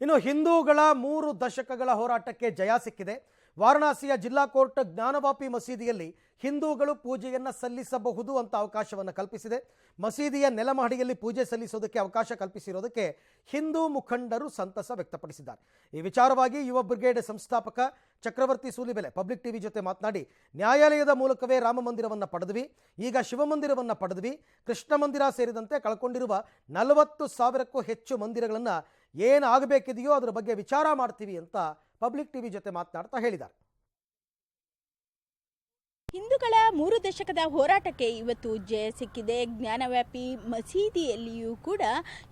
ಇನ್ನು ಹಿಂದೂಗಳ 3 ದಶಕಗಳ ಹೋರಾಟಕ್ಕೆ ಜಯ ಸಿಕ್ಕಿದೆ. ವಾರಣಾಸಿಯ ಜಿಲ್ಲಾ ಕೋರ್ಟ್ ಜ್ಞಾನವಾಪಿ ಮಸೀದಿಯಲ್ಲಿ ಹಿಂದೂಗಳು ಪೂಜೆಯನ್ನು ಸಲ್ಲಿಸಬಹುದು ಅಂತ ಅವಕಾಶವನ್ನು ಕಲ್ಪಿಸಿದೆ. ಮಸೀದಿಯ ನೆಲಮಹಡಿಯಲ್ಲಿ ಪೂಜೆ ಸಲ್ಲಿಸೋದಕ್ಕೆ ಅವಕಾಶ ಕಲ್ಪಿಸಿರೋದಕ್ಕೆ ಹಿಂದೂ ಮುಖಂಡರು ಸಂತಸ ವ್ಯಕ್ತಪಡಿಸಿದ್ದಾರೆ. ಈ ವಿಚಾರವಾಗಿ ಯುವ ಬ್ರಿಗೇಡ್ ಸಂಸ್ಥಾಪಕ ಚಕ್ರವರ್ತಿ ಸೂಲಿಬೆಲೆ ಪಬ್ಲಿಕ್ ಟಿವಿ ಜೊತೆ ಮಾತನಾಡಿ, ನ್ಯಾಯಾಲಯದ ಮೂಲಕವೇ ರಾಮ ಮಂದಿರವನ್ನು ಪಡೆದ್ವಿ, ಈಗ ಶಿವಮಂದಿರವನ್ನು ಪಡೆದ್ವಿ, ಕೃಷ್ಣ ಮಂದಿರ ಸೇರಿದಂತೆ ಕಳ್ಕೊಂಡಿರುವ 40,000ಕ್ಕೂ ಹೆಚ್ಚು ಮಂದಿರಗಳನ್ನು ಏನಾಗಬೇಕಿದೆಯೋ ಅದರ ಬಗ್ಗೆ ವಿಚಾರ ಮಾಡ್ತೀವಿ ಅಂತ ಪಬ್ಲಿಕ್ ಟಿವಿ ಜೊತೆ ಮಾತನಾಡ್ತಾ ಹೇಳಿದ್ದಾರೆ. ಹಿಂದೂಗಳ 3 ದಶಕದ ಹೋರಾಟಕ್ಕೆ ಇವತ್ತು ಜಯ ಸಿಕ್ಕಿದೆ. ಜ್ಞಾನವ್ಯಾಪಿ ಮಸೀದಿಯಲ್ಲಿಯೂ ಕೂಡ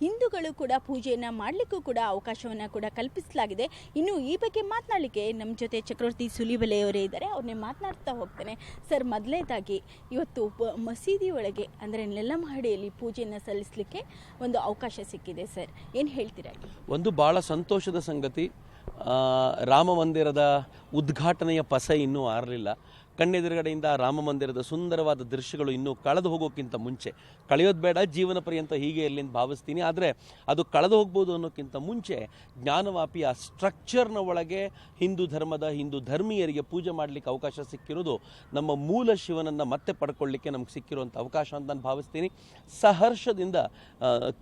ಹಿಂದೂಗಳು ಕೂಡ ಪೂಜೆಯನ್ನು ಮಾಡಲಿಕ್ಕೂ ಕೂಡ ಅವಕಾಶವನ್ನು ಕೂಡ ಕಲ್ಪಿಸಲಾಗಿದೆ. ಇನ್ನು ಈ ಬಗ್ಗೆ ಮಾತನಾಡಲಿಕ್ಕೆ ನಮ್ಮ ಜೊತೆ ಚಕ್ರವರ್ತಿ ಸೂಲಿಬೆಲೆ ಅವರೇ ಇದ್ದಾರೆ. ಅವ್ರನ್ನೇ ಮಾತನಾಡ್ತಾ ಹೋಗ್ತೇನೆ. ಸರ್, ಮೊದಲನೇದಾಗಿ ಇವತ್ತು ಮಸೀದಿ ಒಳಗೆ ಅಂದರೆ ನೆಲಮಹಡಿಯಲ್ಲಿ ಪೂಜೆಯನ್ನು ಸಲ್ಲಿಸಲಿಕ್ಕೆ ಒಂದು ಅವಕಾಶ ಸಿಕ್ಕಿದೆ. ಸರ್, ಏನು ಹೇಳ್ತೀರಾ? ಒಂದು ಭಾಳ ಸಂತೋಷದ ಸಂಗತಿ. ರಾಮ ಮಂದಿರದ ಉದ್ಘಾಟನೆಯ ಪಸ ಇನ್ನೂ ಆರಲಿಲ್ಲ. ಕಣ್ಣೆದುರುಗಡೆಯಿಂದ ರಾಮ ಮಂದಿರದ ಸುಂದರವಾದ ದೃಶ್ಯಗಳು ಇನ್ನೂ ಕಳೆದು ಹೋಗೋಕ್ಕಿಂತ ಮುಂಚೆ, ಕಳೆಯೋದು ಬೇಡ, ಜೀವನ ಪರ್ಯಂತ ಹೀಗೆ ಇರಲಿ ಅಂತ ಭಾವಿಸ್ತೀನಿ. ಆದರೆ ಅದು ಕಳೆದು ಹೋಗ್ಬೋದು ಅನ್ನೋಕ್ಕಿಂತ ಮುಂಚೆ ಜ್ಞಾನವಾಪಿ ಆ ಸ್ಟ್ರಕ್ಚರ್ನ ಒಳಗೆ ಹಿಂದೂ ಧರ್ಮೀಯರಿಗೆ ಪೂಜೆ ಮಾಡಲಿಕ್ಕೆ ಅವಕಾಶ ಸಿಕ್ಕಿರೋದು ನಮ್ಮ ಮೂಲ ಶಿವನನ್ನು ಮತ್ತೆ ಪಡ್ಕೊಳ್ಳಿಕ್ಕೆ ನಮ್ಗೆ ಸಿಕ್ಕಿರುವಂಥ ಅವಕಾಶ ಅಂತ ನಾನು ಭಾವಿಸ್ತೀನಿ. ಸಹರ್ಷದಿಂದ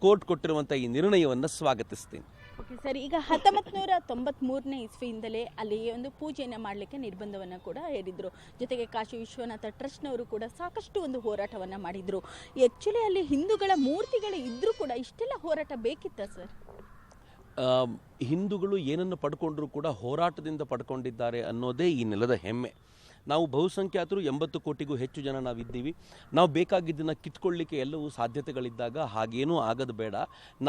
ಕೋರ್ಟ್ ಕೊಟ್ಟಿರುವಂಥ ಈ ನಿರ್ಣಯವನ್ನು ಸ್ವಾಗತಿಸ್ತೀನಿ. ಓಕೆ ಸರ್, ಈಗ 1993ನೇ ಇಸ್ವಿಯಿಂದಲೇ ಅಲ್ಲಿ ಒಂದು ಪೂಜೆಯನ್ನು ಮಾಡಲಿಕ್ಕೆ ನಿರ್ಬಂಧವನ್ನು ಕೂಡ ಹೇರಿದ್ರು. ಜೊತೆಗೆ ಕಾಶಿ ವಿಶ್ವನಾಥ ಟ್ರಸ್ಟ್ನವರು ಕೂಡ ಸಾಕಷ್ಟು ಒಂದು ಹೋರಾಟವನ್ನು ಮಾಡಿದರು. ಆ್ಯಕ್ಚುಲಿ ಅಲ್ಲಿ ಹಿಂದೂಗಳ ಮೂರ್ತಿಗಳು ಇದ್ದರೂ ಕೂಡ ಇಷ್ಟೆಲ್ಲ ಹೋರಾಟ ಬೇಕಿತ್ತ ಸರ್? ಹಿಂದೂಗಳು ಏನನ್ನು ಪಡ್ಕೊಂಡ್ರೂ ಕೂಡ ಹೋರಾಟದಿಂದ ಪಡ್ಕೊಂಡಿದ್ದಾರೆ ಅನ್ನೋದೇ ಈ ನೆಲದ ಹೆಮ್ಮೆ. ನಾವು ಬಹುಸಂಖ್ಯಾತರು 80 ಕೋಟಿಗೂ ಹೆಚ್ಚು ಜನ ನಾವಿದ್ದೀವಿ. ನಾವು ಬೇಕಾಗಿದ್ದನ್ನು ಕಿತ್ಕೊಳ್ಳಿಕ್ಕೆ ಎಲ್ಲವೂ ಸಾಧ್ಯತೆಗಳಿದ್ದಾಗ ಹಾಗೇನೂ ಆಗೋದು ಬೇಡ.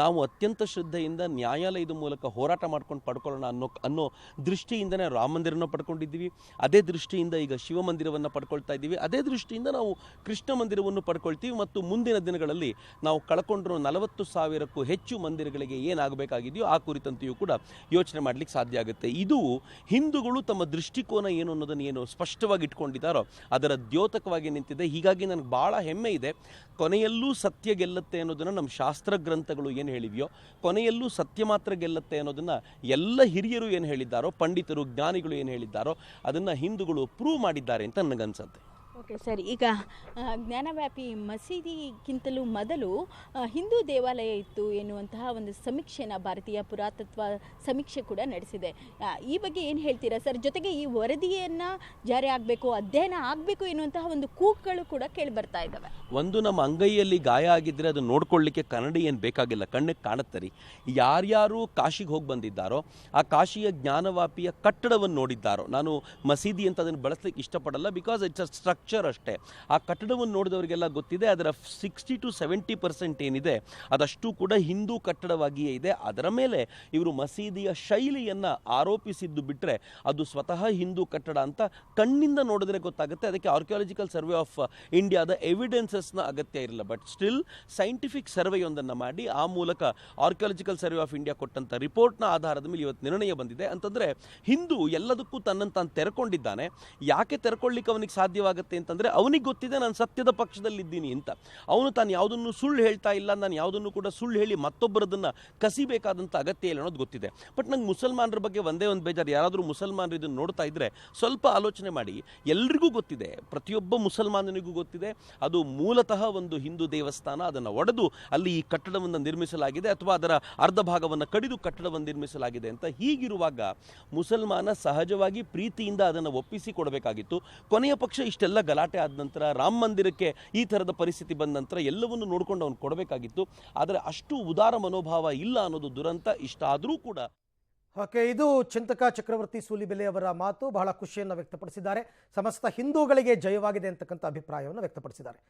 ನಾವು ಅತ್ಯಂತ ಶ್ರದ್ಧೆಯಿಂದ ನ್ಯಾಯಾಲಯದ ಮೂಲಕ ಹೋರಾಟ ಮಾಡ್ಕೊಂಡು ಪಡ್ಕೊಳ್ಳೋಣ ಅನ್ನೋ ದೃಷ್ಟಿಯಿಂದನೇ ರಾಮ ಮಂದಿರನ ಪಡ್ಕೊಂಡಿದ್ದೀವಿ. ಅದೇ ದೃಷ್ಟಿಯಿಂದ ಈಗ ಶಿವ ಮಂದಿರವನ್ನು ಪಡ್ಕೊಳ್ತಾ ಇದ್ದೀವಿ. ಅದೇ ದೃಷ್ಟಿಯಿಂದ ನಾವು ಕೃಷ್ಣ ಮಂದಿರವನ್ನು ಪಡ್ಕೊಳ್ತೀವಿ. ಮತ್ತು ಮುಂದಿನ ದಿನಗಳಲ್ಲಿ ನಾವು ಕಳ್ಕೊಂಡಿರೋ 40,000ಕ್ಕೂ ಹೆಚ್ಚು ಮಂದಿರಗಳಿಗೆ ಏನಾಗಬೇಕಾಗಿದೆಯೋ ಆ ಕುರಿತಂತೆಯೂ ಕೂಡ ಯೋಚನೆ ಮಾಡಲಿಕ್ಕೆ ಸಾಧ್ಯ ಆಗುತ್ತೆ. ಇದು ಹಿಂದೂಗಳು ತಮ್ಮ ದೃಷ್ಟಿಕೋನ ಏನು ಅನ್ನೋದನ್ನು ಏನು ಸ್ಪಷ್ಟ ಇಟ್ಕೊಂಡಿದ್ದಾರೋ ಅದರ ದ್ಯೋತಕವಾಗಿ ನಿಂತಿದೆ. ಹೀಗಾಗಿ ನನಗೆ ಭಾಳ ಹೆಮ್ಮೆ ಇದೆ. ಕೊನೆಯಲ್ಲೂ ಸತ್ಯ ಗೆಲ್ಲುತ್ತೆ ಅನ್ನೋದನ್ನು ನಮ್ಮ ಶಾಸ್ತ್ರ ಗ್ರಂಥಗಳು ಏನು ಹೇಳಿವೆಯೋ, ಕೊನೆಯಲ್ಲೂ ಸತ್ಯ ಮಾತ್ರ ಗೆಲ್ಲುತ್ತೆ ಅನ್ನೋದನ್ನು ಎಲ್ಲ ಹಿರಿಯರು ಏನು ಹೇಳಿದ್ದಾರೋ, ಪಂಡಿತರು ಜ್ಞಾನಿಗಳು ಏನು ಹೇಳಿದ್ದಾರೋ ಅದನ್ನು ಹಿಂದೂಗಳು ಪ್ರೂವ್ ಮಾಡಿದ್ದಾರೆ ಅಂತ ನನಗನ್ಸುತ್ತೆ. ಓಕೆ ಸರ್, ಈಗ ಜ್ಞಾನವ್ಯಾಪಿ ಮಸೀದಿಗಿಂತಲೂ ಮೊದಲು ಹಿಂದೂ ದೇವಾಲಯ ಇತ್ತು ಎನ್ನುವಂತಹ ಒಂದು ಸಮೀಕ್ಷೆನ ಭಾರತೀಯ ಪುರಾತತ್ವ ಸಮೀಕ್ಷೆ ಕೂಡ ನಡೆಸಿದೆ. ಈ ಬಗ್ಗೆ ಏನು ಹೇಳ್ತೀರಾ ಸರ್? ಜೊತೆಗೆ ಈ ವರದಿಯನ್ನು ಜಾರಿ ಆಗಬೇಕು, ಅಧ್ಯಯನ ಆಗಬೇಕು ಎನ್ನುವಂತಹ ಒಂದು ಕೂಗುಗಳು ಕೂಡ ಕೇಳಿ ಬರ್ತಾ ಇದ್ದಾವೆ. ಒಂದು, ನಮ್ಮ ಅಂಗೈಯಲ್ಲಿ ಗಾಯ ಆಗಿದ್ದರೆ ಅದು ನೋಡ್ಕೊಳ್ಳಿಕ್ಕೆ ಕನ್ನಡಿ ಏನು ಬೇಕಾಗಿಲ್ಲ, ಕಣ್ಣಿಗೆ ಕಾಣುತ್ತೆ ರೀ. ಯಾರ್ಯಾರು ಕಾಶಿಗೆ ಹೋಗಿ ಬಂದಿದ್ದಾರೋ ಆ ಕಾಶಿಯ ಜ್ಞಾನವಾಪಿಯ ಕಟ್ಟಡವನ್ನು ನೋಡಿದ್ದಾರೋ, ನಾನು ಮಸೀದಿ ಅಂತ ಅದನ್ನು ಬಳಸಲಿಕ್ಕೆ ಇಷ್ಟಪಡಲ್ಲ, ಬಿಕಾಸ್ ಇಟ್ಸ್ ಅ ಸ್ಟ್ರಕ್ಚರ್ ಅಷ್ಟೇ. ಆ ಕಟ್ಟಡವನ್ನು ನೋಡಿದವರಿಗೆಲ್ಲ ಗೊತ್ತಿದೆ ಅದರ 60 to 70% ಏನಿದೆ ಅದಷ್ಟು ಕೂಡ ಹಿಂದೂ ಕಟ್ಟಡವಾಗಿಯೇ ಇದೆ. ಅದರ ಮೇಲೆ ಇವರು ಮಸೀದಿಯ ಶೈಲಿಯನ್ನು ಆರೋಪಿಸಿದ್ದು ಬಿಟ್ಟರೆ ಅದು ಸ್ವತಃ ಹಿಂದೂ ಕಟ್ಟಡ ಅಂತ ಕಣ್ಣಿಂದ ನೋಡಿದ್ರೆ ಗೊತ್ತಾಗುತ್ತೆ. ಅದಕ್ಕೆ ಆರ್ಕಿಯಾಲಜಿಕಲ್ ಸರ್ವೆ ಆಫ್ ಇಂಡಿಯಾದ ಎವಿಡೆನ್ಸಸ್ನ ಅಗತ್ಯ ಇರಲಿಲ್ಲ. ಬಟ್ ಸ್ಟಿಲ್ ಸೈಂಟಿಫಿಕ್ ಸರ್ವೆಯೊಂದನ್ನು ಮಾಡಿ ಆ ಮೂಲಕ ಆರ್ಕಿಯಾಲಜಿಕಲ್ ಸರ್ವೆ ಆಫ್ ಇಂಡಿಯಾ ಕೊಟ್ಟಂಥ ರಿಪೋರ್ಟ್ನ ಆಧಾರದ ಮೇಲೆ ಇವತ್ತು ನಿರ್ಣಯ ಬಂದಿದೆ. ಅಂತಂದರೆ ಹಿಂದೂ ಎಲ್ಲದಕ್ಕೂ ತನ್ನನ್ನು ತಾನು ತೆರೆಕೊಂಡಿದ್ದಾನೆ. ಯಾಕೆ ತೆರೆಕೊಳ್ಳಿಕ್ಕೆ ಅವನಿಗೆ ಸಾಧ್ಯವಾಗುತ್ತೆ ಅಂತಂದರೆ ಅವನಿಗೆ ಗೊತ್ತಿದೆ ನಾನು ಸತ್ಯದ ಪಕ್ಷದಲ್ಲಿದ್ದೀನಿ ಅಂತ. ಅವನು ತಾನು ಯಾವುದನ್ನು ಸುಳ್ಳು ಹೇಳ್ತಾ ಇಲ್ಲ, ನಾನು ಯಾವುದನ್ನು ಕೂಡ ಸುಳ್ಳು ಹೇಳಿ ಮತ್ತೊಬ್ಬರದನ್ನು ಕಸಿಬೇಕಾದಂಥ ಅಗತ್ಯ ಇಲ್ಲ ಅನ್ನೋದು ಗೊತ್ತಿದೆ. ಬಟ್ ನಂಗೆ ಮುಸಲ್ಮಾನರ ಬಗ್ಗೆ ಒಂದೇ ಒಂದು ಬೇಜಾರು. ಯಾರಾದರೂ ಮುಸಲ್ಮಾನರು ಇದನ್ನು ನೋಡ್ತಾ ಇದ್ದರೆ ಸ್ವಲ್ಪ ಆಲೋಚನೆ ಮಾಡಿ. ಎಲ್ರಿಗೂ ಗೊತ್ತಿದೆ, ಪ್ರತಿಯೊಬ್ಬ ಮುಸಲ್ಮಾನನಿಗೂ ಗೊತ್ತಿದೆ ಅದು ಮೂಲತಃ ಒಂದು ಹಿಂದೂ ದೇವಸ್ಥಾನ. ಅದನ್ನು ಒಡೆದು ಅಲ್ಲಿ ಈ ಕಟ್ಟಡವನ್ನು ನಿರ್ಮಿಸಲಾಗಿದೆ ಅಥವಾ ಅದರ ಅರ್ಧ ಭಾಗವನ್ನು ಕಡಿದು ಕಟ್ಟಡವನ್ನು ನಿರ್ಮಿಸಲಾಗಿದೆ ಅಂತ. ಹೀಗಿರುವಾಗ ಮುಸಲ್ಮಾನ ಸಹಜವಾಗಿ ಪ್ರೀತಿಯಿಂದ ಅದನ್ನು ಒಪ್ಪಿಸಿ ಕೊಡಬೇಕಾಗಿತ್ತು. ಕೊನೆಯ ಪಕ್ಷ ಇಷ್ಟೆಲ್ಲ ಗಲಾಟೆ ಆದ ನಂತರ, ರಾಮ ಮಂದಿರಕ್ಕೆ ಈ ಥರದ ಪರಿಸ್ಥಿತಿ ಬಂದ ನಂತರ ಎಲ್ಲವನ್ನು ನೋಡ್ಕೊಂಡು ಅವನು ಕೊಡಬೇಕಾಗಿತ್ತು. ಆದರೆ ಅಷ್ಟು ಉದಾರ ಮನೋಭಾವ ಇಲ್ಲ ಅನ್ನೋದು ದುರಂತ. ಇಷ್ಟ ಆದರೂ ಕೂಡ ಓಕೆ, ಇದು ಚಿಂತಕ ಚಕ್ರವರ್ತಿ ಸೂಲಿಬೆಲೆ ಅವರ ಮಾತು. ಬಹಳ ಖುಷಿಯನ್ನು ವ್ಯಕ್ತಪಡಿಸಿದ್ದಾರೆ. ಸಮಸ್ತ ಹಿಂದೂಗಳಿಗೆ ಜಯವಾಗಿದೆ ಅಂತಕ್ಕಂಥ ಅಭಿಪ್ರಾಯವನ್ನು ವ್ಯಕ್ತಪಡಿಸಿದ್ದಾರೆ.